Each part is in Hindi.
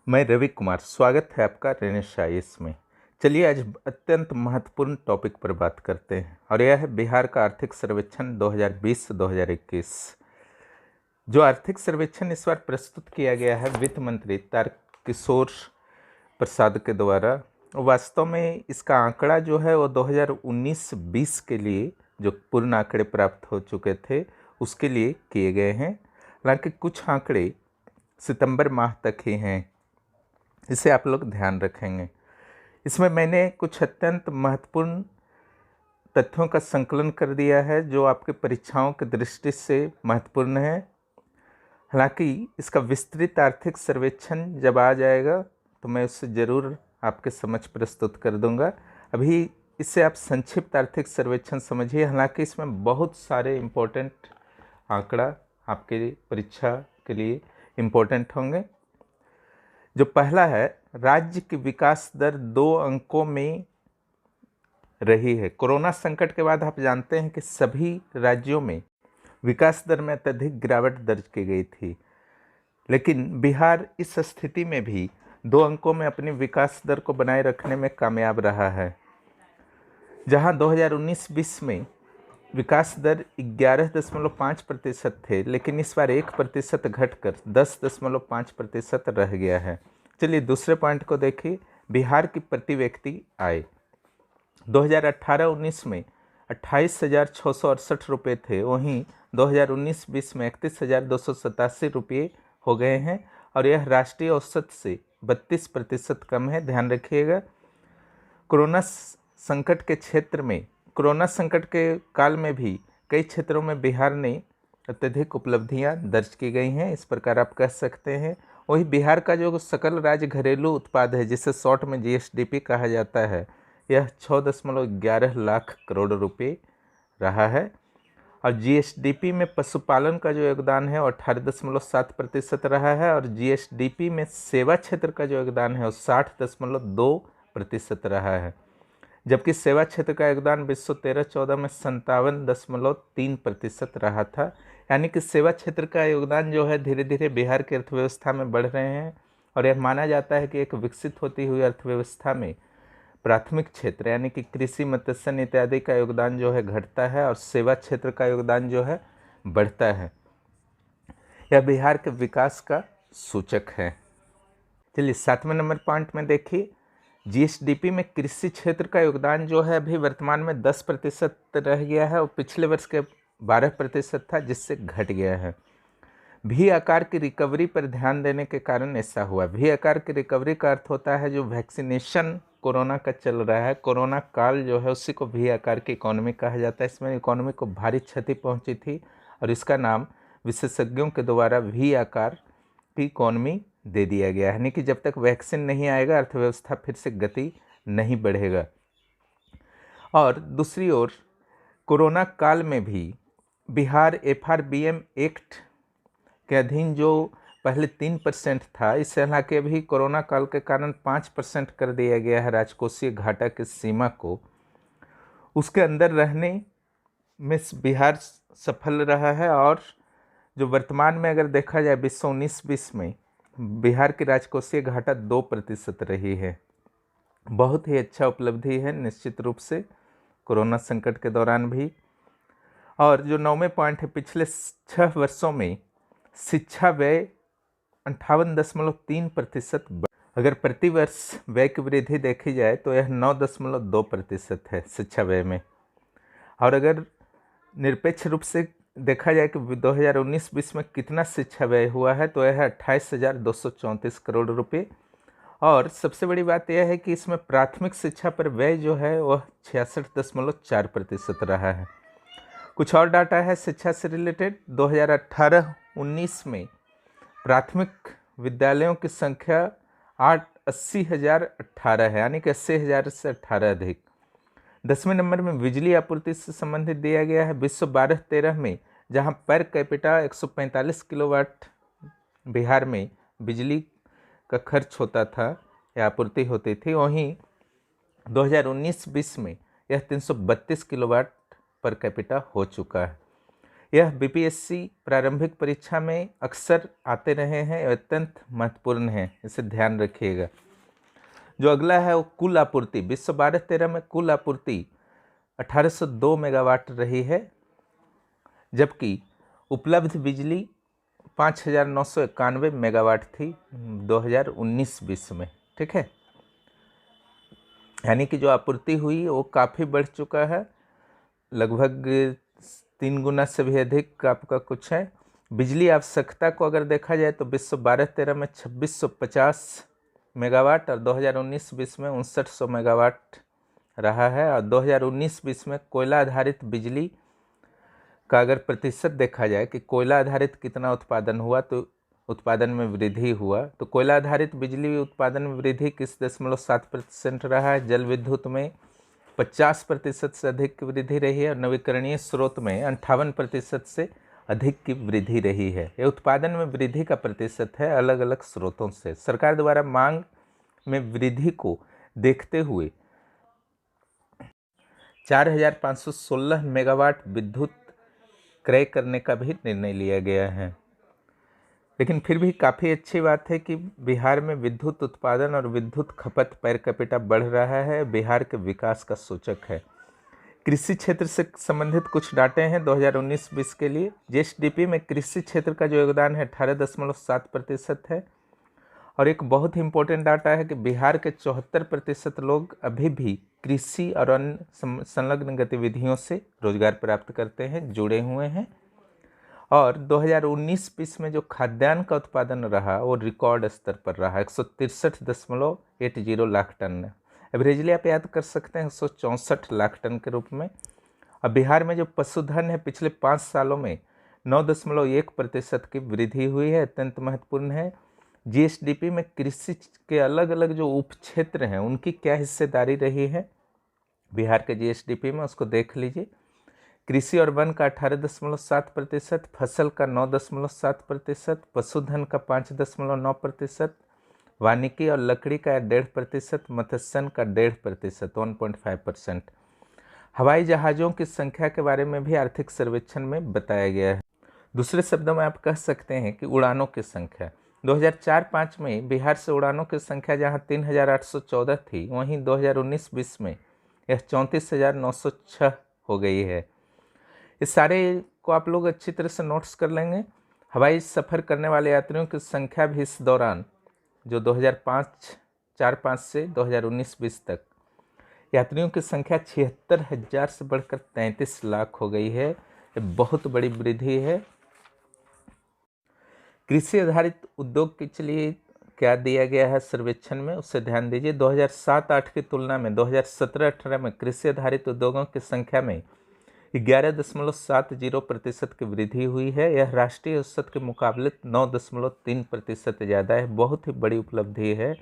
मैं रवि कुमार, स्वागत है आपका रेनेसाइंस में। चलिए आज अत्यंत महत्वपूर्ण टॉपिक पर बात करते हैं और यह है बिहार का आर्थिक सर्वेक्षण 2020-2021। जो आर्थिक सर्वेक्षण इस बार प्रस्तुत किया गया है वित्त मंत्री तारकिशोर प्रसाद के द्वारा, वास्तव में इसका आंकड़ा जो है वो 2019-20 के लिए जो पूर्ण आंकड़े प्राप्त हो चुके थे उसके लिए किए गए हैं। हालांकि कुछ आंकड़े सितंबर माह तक ही हैं, इसे आप लोग ध्यान रखेंगे। इसमें मैंने कुछ अत्यंत महत्वपूर्ण तथ्यों का संकलन कर दिया है जो आपके परीक्षाओं की दृष्टि से महत्वपूर्ण है। हालांकि इसका विस्तृत आर्थिक सर्वेक्षण जब आ जाएगा तो मैं उससे ज़रूर आपके समक्ष प्रस्तुत कर दूंगा। अभी इससे आप संक्षिप्त आर्थिक सर्वेक्षण समझिए। हालांकि इसमें बहुत सारे इम्पोर्टेंट आंकड़ा आपके परीक्षा के लिए इम्पोर्टेंट होंगे। जो पहला है, राज्य की विकास दर 2 अंकों में रही है। कोरोना संकट के बाद आप जानते हैं कि सभी राज्यों में विकास दर में अत्यधिक गिरावट दर्ज की गई थी, लेकिन बिहार इस स्थिति में भी 2 अंकों में अपनी विकास दर को बनाए रखने में कामयाब रहा है। जहां 2019-20 में विकास दर 11.5% थे, लेकिन इस बार 1% घटकर 10.5% रह गया है। चलिए दूसरे पॉइंट को देखिए। बिहार की प्रति व्यक्ति आय 2018-19 में 28,668 रुपये थे, वहीं 2019-20 में 31,287 रुपये हो गए हैं और यह राष्ट्रीय औसत से 32% कम है। ध्यान रखिएगा। कोरोना संकट के काल में भी कई क्षेत्रों में बिहार ने अत्यधिक उपलब्धियां दर्ज की गई हैं, इस प्रकार आप कह सकते हैं। वही बिहार का जो सकल राज्य घरेलू उत्पाद है, जिसे शॉर्ट में जीएसडीपी कहा जाता है, यह 6.11 लाख करोड़ रुपए रहा है। और जीएसडीपी में पशुपालन का जो योगदान है वो 18.7% रहा है और जीएसडीपी में सेवा क्षेत्र का जो योगदान है वो 60.2% रहा है। जबकि सेवा क्षेत्र का योगदान 2013-14 में 57.3% रहा था। यानी कि सेवा क्षेत्र का योगदान जो है धीरे धीरे बिहार की अर्थव्यवस्था में बढ़ रहे हैं और यह माना जाता है कि एक विकसित होती हुई अर्थव्यवस्था में प्राथमिक क्षेत्र यानी कि कृषि, मत्स्य इत्यादि का योगदान जो है घटता है और सेवा क्षेत्र का योगदान जो है बढ़ता है। यह बिहार के विकास का सूचक है। चलिए 7वें नंबर पॉइंट में देखिए, जीएसडीपी में कृषि क्षेत्र का योगदान जो है अभी वर्तमान में 10% रह गया है और पिछले वर्ष के 12% था, जिससे घट गया है। भी आकार की रिकवरी पर ध्यान देने के कारण ऐसा हुआ। भी आकार की रिकवरी का अर्थ होता है जो वैक्सीनेशन कोरोना का चल रहा है, कोरोना काल जो है उसी को भी आकार की इकोनॉमी कहा जाता है। इसमें इकोनॉमी को भारी क्षति पहुंची थी और इसका नाम विशेषज्ञों के द्वारा भी आकार की इकोनॉमी दे दिया गया है। यानी कि जब तक वैक्सीन नहीं आएगा अर्थव्यवस्था फिर से गति नहीं बढ़ेगा। और दूसरी ओर कोरोना काल में भी बिहार एफआरबीएम एक्ट के अधीन जो पहले 3% था, इससे हालांकि अभी कोरोना काल के कारण 5% कर दिया गया है राजकोषीय घाटा की सीमा को। उसके अंदर रहने में बिहार सफल रहा है और जो वर्तमान में अगर देखा जाए 2019-20 में बिहार की राजकोषीय घाटा 2% रही है। बहुत ही अच्छा उपलब्धि है निश्चित रूप से कोरोना संकट के दौरान भी। और जो 9वें पॉइंट है, पिछले 6 वर्षों में शिक्षा व्यय 58.3%। अगर प्रति वर्ष व्यय की वृद्धि देखी जाए तो यह 9.2% है शिक्षा व्यय में। और अगर निरपेक्ष रूप से देखा जाए कि 2019-20 में कितना शिक्षा व्यय हुआ है तो यह है 28,234 करोड़ रुपये। और सबसे बड़ी बात यह है कि इसमें प्राथमिक शिक्षा पर व्यय जो है वह 66.4% रहा है। कुछ और डाटा है शिक्षा से रिलेटेड। 2018-19 में प्राथमिक विद्यालयों की संख्या 80,018 है, यानी कि 80,000 से 18 अधिक। 10वें नंबर में बिजली आपूर्ति से संबंधित दिया गया है। 2012-13 में जहां पर कैपिटा 145 किलोवाट बिहार में बिजली का खर्च होता था या आपूर्ति होती थी, वहीं 2019-20 में यह 332 किलोवाट पर कैपिटा हो चुका है। यह बीपीएससी प्रारंभिक परीक्षा में अक्सर आते रहे हैं, अत्यंत महत्वपूर्ण है, इसे ध्यान रखिएगा। जो अगला है वो कुल आपूर्ति। विश्व 12-13 में कुल आपूर्ति 1802 मेगावाट रही है, जबकि उपलब्ध बिजली 5991 मेगावाट थी 2019-20 में। ठीक है, यानी कि जो आपूर्ति हुई वो काफ़ी बढ़ चुका है, लगभग 3 गुना से भी अधिक आपका कुछ है। बिजली आवश्यकता को अगर देखा जाए तो विश्व 12-13 में 2650 मेगावाट और 2019-20 में 5900 मेगावाट रहा है। और 2019-20 में कोयला आधारित बिजली का अगर प्रतिशत देखा जाए कि कोयला आधारित कितना उत्पादन हुआ, तो उत्पादन में वृद्धि हुआ। तो कोयला आधारित बिजली उत्पादन में वृद्धि किस 0.7% रहा है। जल विद्युत में 50% से अधिक की वृद्धि रही है और नवीकरणीय स्रोत में 58% से अधिक की वृद्धि रही है। यह उत्पादन में वृद्धि का प्रतिशत है अलग अलग स्रोतों से। सरकार द्वारा मांग में वृद्धि को देखते हुए 4516 मेगावाट विद्युत क्रय करने का भी निर्णय लिया गया है। लेकिन फिर भी काफ़ी अच्छी बात है कि बिहार में विद्युत उत्पादन और विद्युत खपत पर कैपिटा बढ़ रहा है, बिहार के विकास का सूचक है। कृषि क्षेत्र से संबंधित कुछ डाटे हैं 2019-20 के लिए। जीएसडीपी में कृषि क्षेत्र का जो योगदान है 18.7% है। और एक बहुत ही इम्पोर्टेंट डाटा है कि बिहार के 74% लोग अभी भी कृषि और अन्य संलग्न गतिविधियों से रोजगार प्राप्त करते हैं, जुड़े हुए हैं। और 2019-20 में जो खाद्यान्न का उत्पादन रहा वो रिकॉर्ड स्तर पर रहा, 163.80 लाख टन। एवरेजली आप याद कर सकते हैं 164 लाख टन के रूप में। अब बिहार में जो पशुधन है पिछले 5 सालों में 9.1% की वृद्धि हुई है, अत्यंत महत्वपूर्ण है। जीएसडीपी में कृषि के अलग अलग जो उप क्षेत्र हैं उनकी क्या हिस्सेदारी रही है बिहार के जीएसडीपी में, उसको देख लीजिए। कृषि और वन का 18.7%, फसल का 9.7%, पशुधन का 5.9%, वानिकी और लकड़ी का 1.5%, मत्स्यन का 1.5% 1.5%। हवाई जहाज़ों की संख्या के बारे में भी आर्थिक सर्वेक्षण में बताया गया है। दूसरे शब्दों में आप कह सकते हैं कि उड़ानों की संख्या 2004-05 में बिहार से उड़ानों की संख्या जहां 3814 थी, वहीं 2019-20 में यह 34,906 हो गई है। इस सारे को आप लोग अच्छी तरह से नोट्स कर लेंगे। हवाई सफ़र करने वाले यात्रियों की संख्या भी इस दौरान जो 2004-05 से 2019-20 तक यात्रियों की संख्या 76,000 से बढ़कर 33 लाख हो गई है। ये बहुत बड़ी वृद्धि है। कृषि आधारित उद्योग के लिए क्या दिया गया है सर्वेक्षण में, उससे ध्यान दीजिए। 2007-08 की तुलना में 2017-18 में कृषि आधारित उद्योगों की संख्या में 11.70% की वृद्धि हुई है। यह राष्ट्रीय औसत के मुकाबले 9.3% ज़्यादा है। बहुत ही बड़ी उपलब्धि है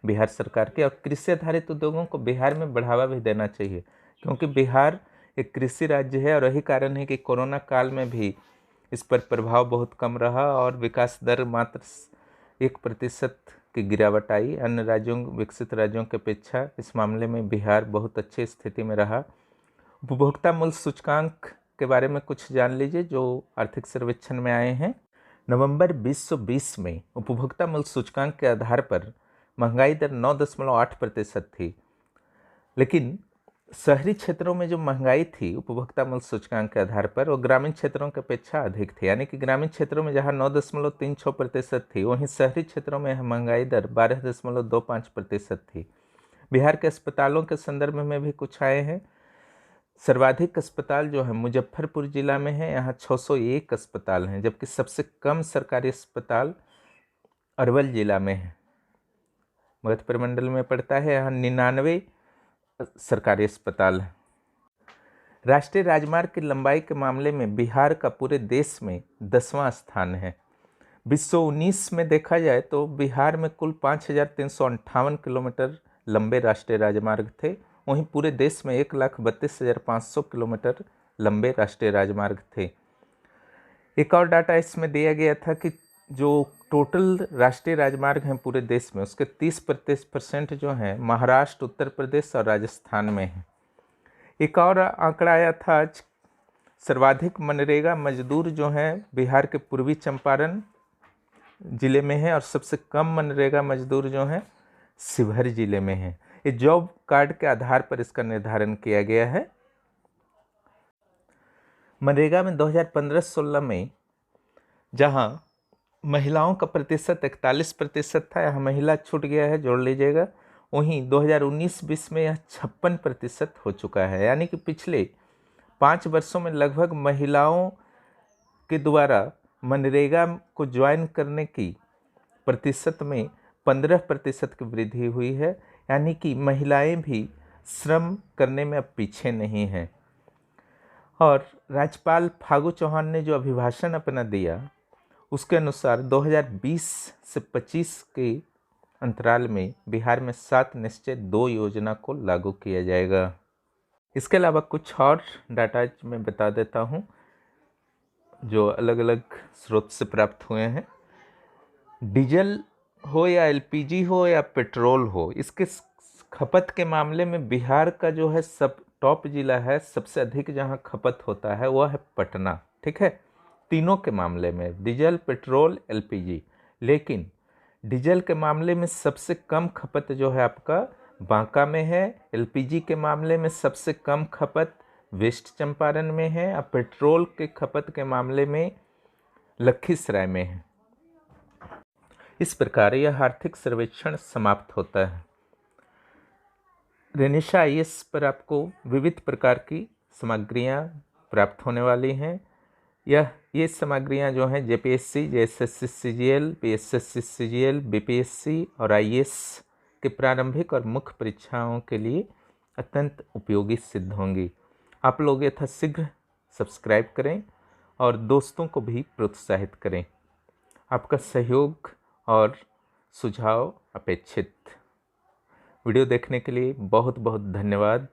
बिहार सरकार की। और कृषि आधारित उद्योगों को बिहार में बढ़ावा भी देना चाहिए, क्योंकि बिहार एक कृषि राज्य है और यही कारण है कि कोरोना काल में भी इस पर प्रभाव बहुत कम रहा और विकास दर मात्र 1% की गिरावट आई। अन्य राज्यों, विकसित राज्यों की अपेक्षा इस मामले में बिहार बहुत अच्छी स्थिति में रहा। उपभोक्ता मूल्य सूचकांक के बारे में कुछ जान लीजिए जो आर्थिक सर्वेक्षण में आए हैं। नवंबर 2020 में उपभोक्ता मूल्य सूचकांक के आधार पर महंगाई दर 9.8% थी, लेकिन शहरी क्षेत्रों में जो महंगाई थी उपभोक्ता मूल्य सूचकांक के आधार पर वो ग्रामीण क्षेत्रों की अपेक्षा अधिक थी। यानी कि ग्रामीण क्षेत्रों में जहां 9.36% थी, वहीं शहरी क्षेत्रों में महंगाई दर 12.25% थी। बिहार के अस्पतालों के संदर्भ में भी कुछ आए हैं। सर्वाधिक अस्पताल जो है मुजफ्फरपुर जिला में है, यहाँ 601 अस्पताल हैं, जबकि सबसे कम सरकारी अस्पताल अरवल जिला में है, मगध प्रमंडल में पड़ता है। यहाँ 99 सरकारी अस्पताल हैं। राष्ट्रीय राजमार्ग की लंबाई के मामले में बिहार का पूरे देश में 10वां स्थान है। 2019 में देखा जाए तो बिहार में कुल 5,358 किलोमीटर लंबे राष्ट्रीय राजमार्ग थे, वहीं पूरे देश में 1,32,500 किलोमीटर लंबे राष्ट्रीय राजमार्ग थे। एक और डाटा इसमें दिया गया था कि जो टोटल राष्ट्रीय राजमार्ग हैं पूरे देश में, उसके 30% जो हैं महाराष्ट्र, उत्तर प्रदेश और राजस्थान में हैं। एक और आंकड़ा आया था आज सर्वाधिक मनरेगा मजदूर जो हैं बिहार के पूर्वी चंपारण जिले में है और सबसे कम मनरेगा मजदूर जो हैं शिवहर जिले में है। ये जॉब कार्ड के आधार पर इसका निर्धारण किया गया है। मनरेगा में 2015-16 में जहां महिलाओं का प्रतिशत 41% था, यहाँ महिला छूट गया है, जोड़ लीजिएगा। वहीं 2019-20 में यह 56% हो चुका है, यानी कि पिछले 5 वर्षों में लगभग महिलाओं के द्वारा मनरेगा को ज्वाइन करने की प्रतिशत में 15% की वृद्धि हुई है, यानी कि महिलाएं भी श्रम करने में अब पीछे नहीं हैं। और राज्यपाल फागू चौहान ने जो अभिभाषण अपना दिया उसके अनुसार 2020 से 25 के अंतराल में बिहार में 7 निश्चय 2 योजना को लागू किया जाएगा। इसके अलावा कुछ और डाटा मैं बता देता हूँ जो अलग अलग स्रोत से प्राप्त हुए हैं। डीजल हो या एलपीजी हो या पेट्रोल हो, इसके खपत के मामले में बिहार का जो है सब टॉप जिला है, सबसे अधिक जहां खपत होता है वह है पटना। ठीक है, तीनों के मामले में डीजल, पेट्रोल, एलपीजी। लेकिन डीजल के मामले में सबसे कम खपत जो है आपका बांका में है, एलपीजी के मामले में सबसे कम खपत वेस्ट चंपारण में है और पेट्रोल के खपत के मामले में लखीसराय में है। इस प्रकार यह आर्थिक सर्वेक्षण समाप्त होता है। रेनिशा आईएएस पर आपको विविध प्रकार की सामग्रियां प्राप्त होने वाली हैं। ये सामग्रियां जो हैं JPSC, JSSC CGL, PSSC CGL, BPSC और आईएएस के प्रारंभिक और मुख्य परीक्षाओं के लिए अत्यंत उपयोगी सिद्ध होंगी। आप लोग यथाशीघ्र सब्सक्राइब करें और दोस्तों को भी प्रोत्साहित करें। आपका सहयोग और सुझाव अपेक्षित। वीडियो देखने के लिए बहुत बहुत धन्यवाद।